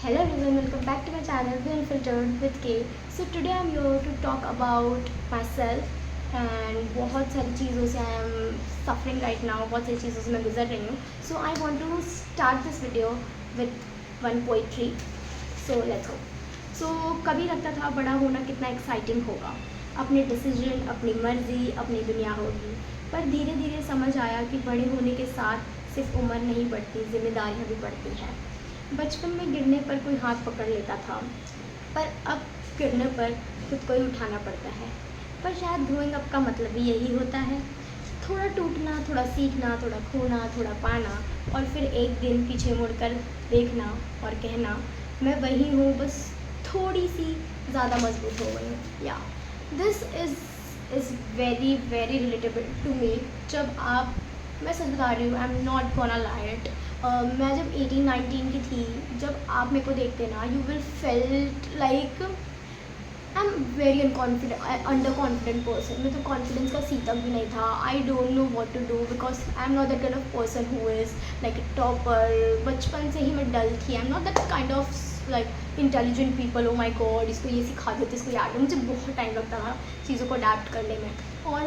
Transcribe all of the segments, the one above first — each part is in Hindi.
Hello everyone, welcome back to my channel Be Unfiltered with K. So today I'm here to talk about myself and बहुत सारी चीज़ों से I am suffering right now, बहुत सारी चीज़ों से मैं गुजर रही हूँ. So I want to start this video with one poetry. So let's go. So कभी लगता था बड़ा होना कितना एक्साइटिंग होगा, अपने डिसीजन, अपनी मर्जी, अपनी दुनिया होगी. पर धीरे धीरे समझ आया कि बड़े होने के साथ सिर्फ उम्र नहीं बढ़ती, जिम्मेदारियाँ भी बढ़ती हैं. बचपन में गिरने पर कोई हाथ पकड़ लेता था, पर अब गिरने पर खुद को ही उठाना पड़ता है. पर शायद ग्रोइंग अप का मतलब भी यही होता है, थोड़ा टूटना, थोड़ा सीखना, थोड़ा खोना, थोड़ा पाना, और फिर एक दिन पीछे मुड़कर देखना और कहना मैं वही हूँ, बस थोड़ी सी ज़्यादा मजबूत हो गई हूँ. Yeah this is very very relatable to me. जब आप, मैं सच बता रही हूँ, I am not gonna lie it. मैं जब 18-19 की थी, जब आप मेरे को देखते ना, you will felt like I am very unconfident, under confident person. मेरे तो कॉन्फिडेंस का सी तक भी नहीं था. I don't know what to do because I am not that kind of person who is like topper. बचपन से ही मैं डल थी. I am not that kind of like intelligent people. Oh my god, इसको ये सिखा देते, इसको याद है. मुझे बहुत टाइम लगता था चीज़ों को अडेप्ट करने में. और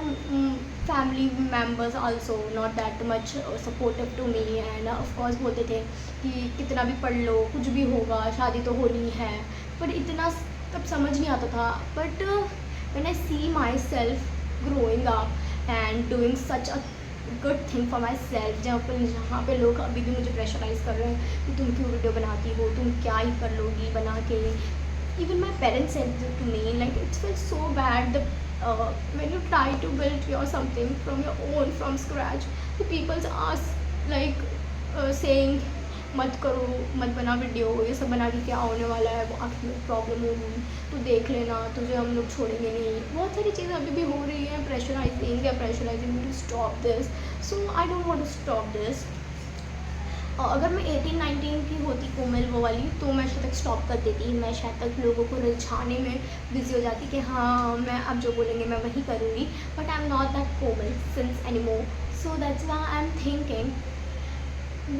family members also not that much supportive to me. And of course बोलते थे कि कितना भी पढ़ लो, कुछ भी होगा, शादी तो होनी है. पर इतना तब समझ नहीं आता था. But when I see myself growing up and doing such a good thing for myself, जहाँ पे लोग अभी भी मुझे प्रेशराइज़ कर रहे हैं कि तुम क्यों वीडियो बनाती हो, तुम क्या ही कर लोगी बना के. Even my parents said to me like it's feel so bad when you try to build your something from your own from scratch, the people ask like saying मत करो, मत बना वीडियो, ये सब बना के क्या होने वाला है, वो आखिर में प्रॉब्लम होगी, तो देख लेना, तुझे हम लोग छोड़ेंगे नहीं. बहुत सारी चीज़ें अभी भी हो रही हैं. Pressurising to stop this. So I don't want to stop this. अगर मैं 18-19 की होती कोमल वो वाली, तो मैं शायद तक स्टॉप कर देती. मैं शायद तक लोगों को रिझाने में बिजी हो जाती कि हाँ मैं अब जो बोलेंगे मैं वही करूँगी. But I am not that Komal since any more. So that's why I am thinking,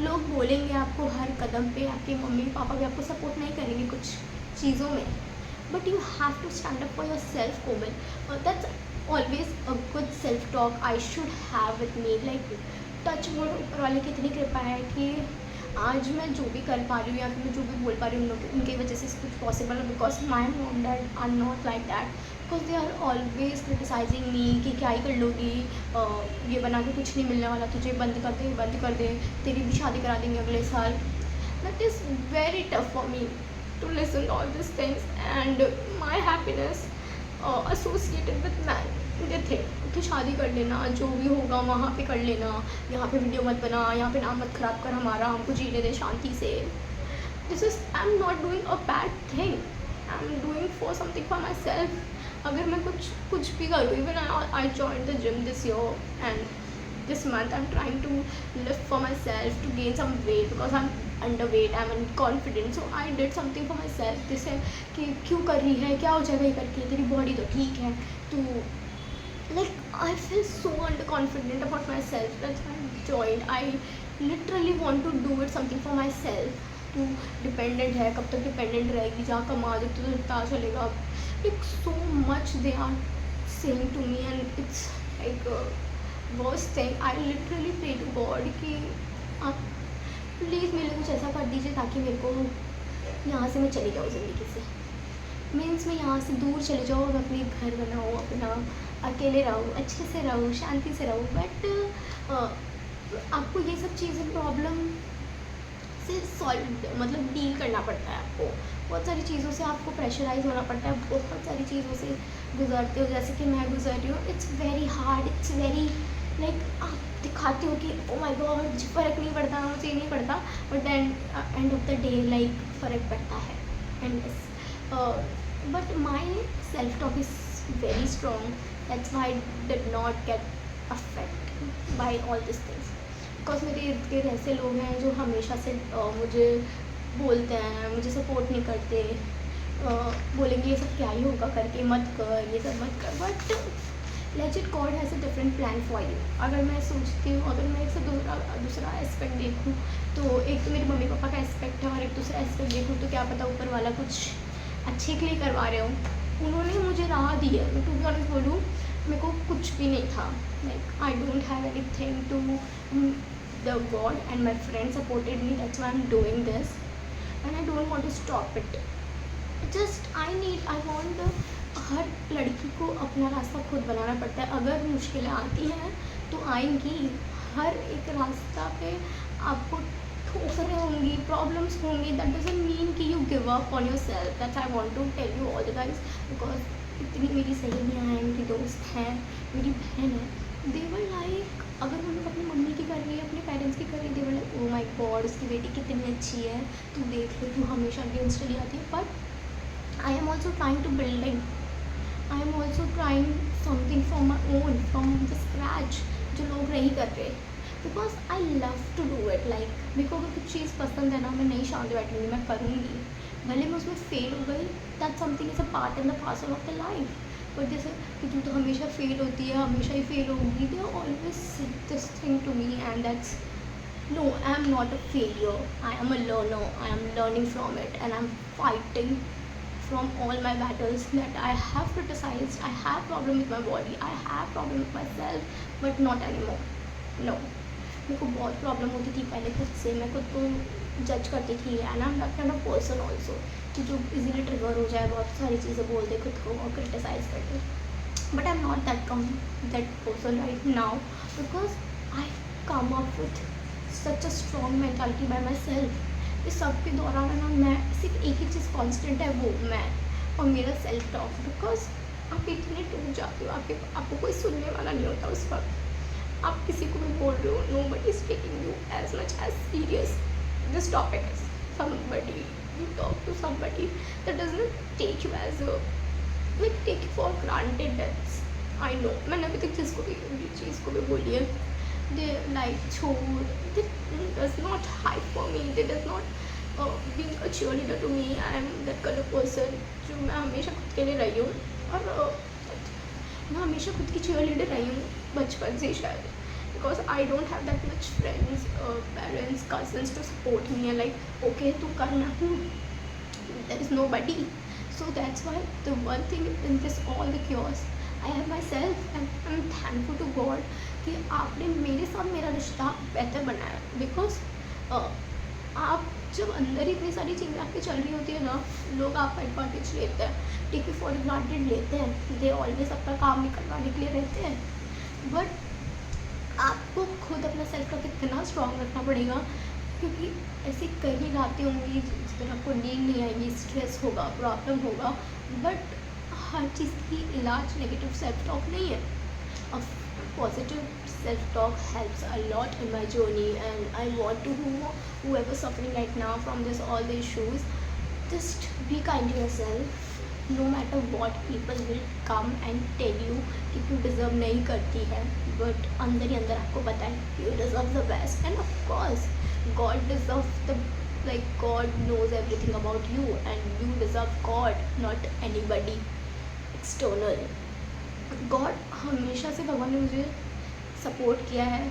लोग बोलेंगे आपको हर कदम पे, आपके मम्मी पापा भी आपको सपोर्ट नहीं करेंगे कुछ चीज़ों में, but you have to stand up for yourself Komal. That's always a good self talk I should have with me. Like touch wood, ऊपर वाले की इतनी कृपा है कि आज मैं जो भी कर पा रही हूँ या फिर मैं जो भी बोल पा रही हूँ उनकी वजह से कुछ पॉसिबल है. Because my mom dad are not like that. Because they are always criticizing me कि क्या ही कर लोगी, ये बना के कुछ नहीं मिलने वाला तुझे, बंद कर दे, तेरी भी शादी करा देंगे अगले साल. That is very tough for me to listen all this things and my happiness associated with man. मुझे थे कि शादी कर लेना, जो भी होगा वहाँ पे कर लेना, यहाँ पे वीडियो मत बना, यहाँ पे नाम मत ख़राब कर हमारा, हमको जीने दे शांति से. This is I am not doing a bad thing, I am doing for something for my self. अगर मैं कुछ भी करूँ, even I join the gym this year and this month I'm trying to lift for myself to gain some weight because I'm underweight, I'm unconfident, so I did something for myself. जैसे कि क्यों कर रही है, क्या हो जाएगा ये करके, तेरी बॉडी तो ठीक है, तो like I feel so underconfident about myself. That's why I joined. I literally want to do it something for myself. तू डिपेंडेंट है, कब तक डिपेंडेंट रहेगी, जा कमा दे तो पता चलेगा. Like so much they are saying to me and it's like worst thing. I literally pray to God कि आप प्लीज़ मेरे लिए कुछ ऐसा कर दीजिए ताकि मेरे को यहाँ से मैं चली जाऊँ ज़िंदगी से. मीन्स मैं यहाँ से दूर चले जाऊँ, मैं अपने घर बनाऊँ, अपना अकेले रहूँ, अच्छे से रहूँ, शांति से रहूँ. बट आपको ये सब चीज़ें प्रॉब्लम से सॉल्व मतलब डील करना पड़ता है. आपको बहुत सारी चीज़ों से आपको प्रेशराइज होना पड़ता है, बहुत सारी चीज़ों से गुजरते हो जैसे कि मैं गुजर रही हूँ. It's very hard, it's very like आप दिखाते हो कि ओ माय गॉड फ़र्क नहीं पड़ता, मुझे नहीं पड़ता, but end of the day like फ़र्क पड़ता है. And but my self talk is very strong. That's why I did not get affect by all this things. Because मेरे इर्द गिर्द ऐसे लोग हैं जो हमेशा से मुझे बोलते हैं, मुझे सपोर्ट नहीं करते, बोलेंगे ये सब क्या ही होगा करके, मत कर, ये सब मत कर. But legit God has a different plan for you. अगर मैं सोचती हूँ, अगर मैं इससे दूसरा एस्पेक्ट देखूँ, तो एक तो मेरे मम्मी पापा का एस्पेक्ट है और एक दूसरा एस्पेक्ट देखूँ तो क्या पता ऊपर वाला कुछ अच्छे के लिए करवा रहे हो। उन्होंने मुझे राह दी है, टू बी ऑनेस्ट बोलूँ, मेरे को कुछ भी नहीं था, like I don't have anything to, the god and my friend supported me, that's why I am doing this and I don't want to stop it. Just I want, हर लड़की को अपना रास्ता खुद बनाना पड़ता है। अगर मुश्किलें आती हैं तो आएंगी, हर एक रास्ता पे आपको ठोकरें होंगी, प्रॉब्लम्स होंगी, दैट डजंट मीन कि you give up on yourself. That's I want to tell you all the guys, because इतनी मेरी सहेलियाँ हैं, मेरी दोस्त हैं, मेरी बहन है, दे वर लाइक, अगर वो लोग अपनी मम्मी की कर रही है, अपने पेरेंट्स की कर रही है, दे were like oh my God उसकी बेटी कितनी अच्छी है, तू देख ले, तू हमेशा अगेंस्ट चली आती है। But I am also trying to building. I am also trying something from my own, from the scratch, जो लोग नहीं कर रहे, because I love to do it. Like मेरे को अगर कुछ चीज़ पसंद है ना, मैं नहीं शांत बैठूँगी, मैं करूँगी, भले मैं उसमें फेल हो गई, that something is a part and the parcel of the life. But जैसे कि तू तो हमेशा फेल होती है, हमेशा ही फेल होगी, they always say this thing to me and that's no, I am not a failure. I am a learner. I am learning from it and I am fighting from all my battles that I have criticized. I have problem with my body, I have problem with myself, but not anymore. No, मेरे को बहुत प्रॉब्लम होती थी पहले खुद से, मैं खुद को जज करती थी and I am that kind of person also कि जो इजीली ट्रिगर हो जाए, बहुत सारी चीज़ें बोल दे खुद को और क्रिटिसाइज कर दे। But I am not that person right now, because I come up with such a strong mentality by myself. इस सब के दौरान है ना, मैं सिर्फ एक ही चीज़ कांस्टेंट है, वो मैं और मेरा सेल्फ टॉक। बिकॉज आप इतने टूट जाते हो, आपको कोई सुनने वाला नहीं होता उस वक्त। आप किसी को भी बोल रहे हो, nobody is taking you as much as serious this topic is. Somebody, you talk to somebody that does not take you as like take you for granted. That's I know, मैंने अभी तक जिसको भी चीज़ को भी बोली है, they like छोड़, they does not hype for me, they does not being a cheerleader to me. I am that kind of person जो मैं हमेशा खुद के लिए रही हूँ और मैं हमेशा खुद की cheerleader रही हूँ बचपन से शायद, because I don't have that much friends, parents, cousins to support me and like okay तू करना हूँ, there is nobody. So that's why the one thing in this all the chaos I have myself and I'm thankful to God कि आपने मेरे साथ मेरा रिश्ता बेहतर बनाया। बिकॉज आप जब अंदर इतनी सारी चीज़ें आपकी चल रही होती है ना, लोग आपका एडवांटेज लेते हैं, टेक यू फॉर ग्रांटेड लेते हैं, दे ऑलवेज अपना काम निकलवाने के लिए रहते हैं। बट आपको खुद अपना सेल्फ का कितना स्ट्रॉन्ग रखना पड़ेगा, क्योंकि ऐसी कई रातें होंगी जिस तरह आपको नींद नहीं आएगी, स्ट्रेस होगा, प्रॉब्लम होगा, बट हर चीज़ की इलाज नेगेटिव सेल्फ टॉक नहीं है। Positive self-talk helps a lot in my journey and I want to whoever suffering right now from this all the issues, just be kind to yourself, no matter what people will come and tell you कि तू deserve नहीं करती है, but अंदर ही अंदर आपको पता है you deserve the best and of course God deserve the, like God knows everything about you and you deserve God, not anybody external. God हमेशा से भगवान ने मुझे सपोर्ट किया है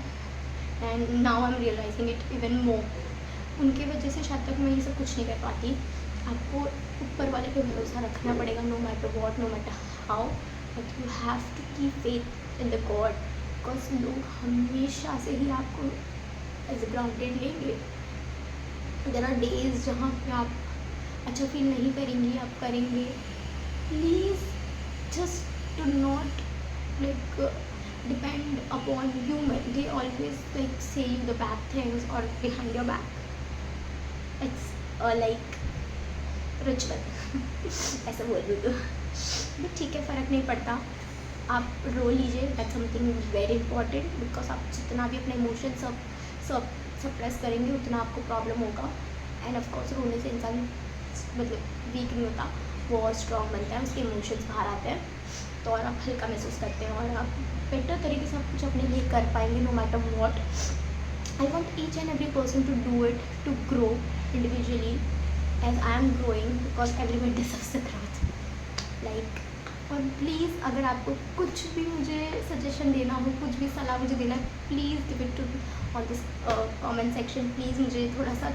and now I am realizing it even more. उनकी वजह से शायद तक मैं ये सब कुछ नहीं कर पाती। आपको ऊपर वाले पे भरोसा रखना पड़ेगा, no matter what, no matter how, but you have to keep faith in the God, because लोग हमेशा से ही आपको एज ग्रांटेड लेंगे। देयर आर डेज जहाँ पे आप अच्छा फील नहीं करेंगी, आप करेंगे। Please just do not like depend upon human, they always like say you the bad things or behind your back, it's like ritual ऐसा बोल दूँ तो बट ठीक है, फ़र्क नहीं पड़ता, आप रो लीजिए, that something very important, because आप जितना भी अपने इमोशन सब सप्रेस करेंगे उतना आपको प्रॉब्लम होगा। एंड ऑफकोर्स रोने से इंसान मतलब वीक नहीं होता, वो और स्ट्रॉन्ग बनता है, उसके इमोशंस बाहर आते हैं, तो और आप हल्का महसूस करते हैं और आप बेटर तरीके से आप कुछ अपने लिए कर पाएंगे no matter what. I want each and every person to do it, to grow individually as I am growing, because everyone deserves the growth. Like और प्लीज़ अगर आपको कुछ भी मुझे सजेशन देना हो, कुछ भी सलाह मुझे देना है, please give it to on this comment section. Please मुझे थोड़ा सा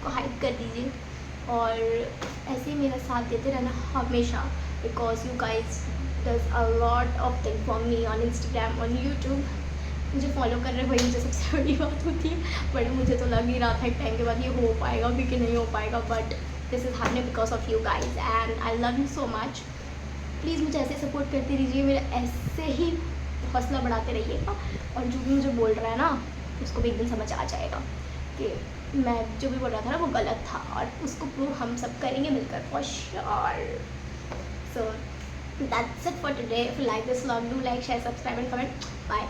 हाइप कर दीजिए और ऐसे ही मेरा साथ देते रहना हमेशा, because you guys does a lot of thing for me on Instagram, on YouTube. मुझे फॉलो कर रहे वही मुझे सबसे बड़ी बात होती है, बट मुझे तो लग ही रहा था एक टाइम के बाद ये हो पाएगा भी कि नहीं हो पाएगा, but this is happening because of you guys and I love you so much. Please मुझे ऐसे सपोर्ट करते रहिए, मेरा ऐसे ही हौसला बढ़ाते रहिएगा, और जो भी मुझे बोल रहा है ना उसको भी एक दिन समझ आ जाएगा कि मैं जो भी बोल रहा था ना वो गलत था, और उसको प्रूव हम सब करेंगे मिलकर for sure. So that's it for today. If you like this vlog, do like, share, subscribe and comment. Bye.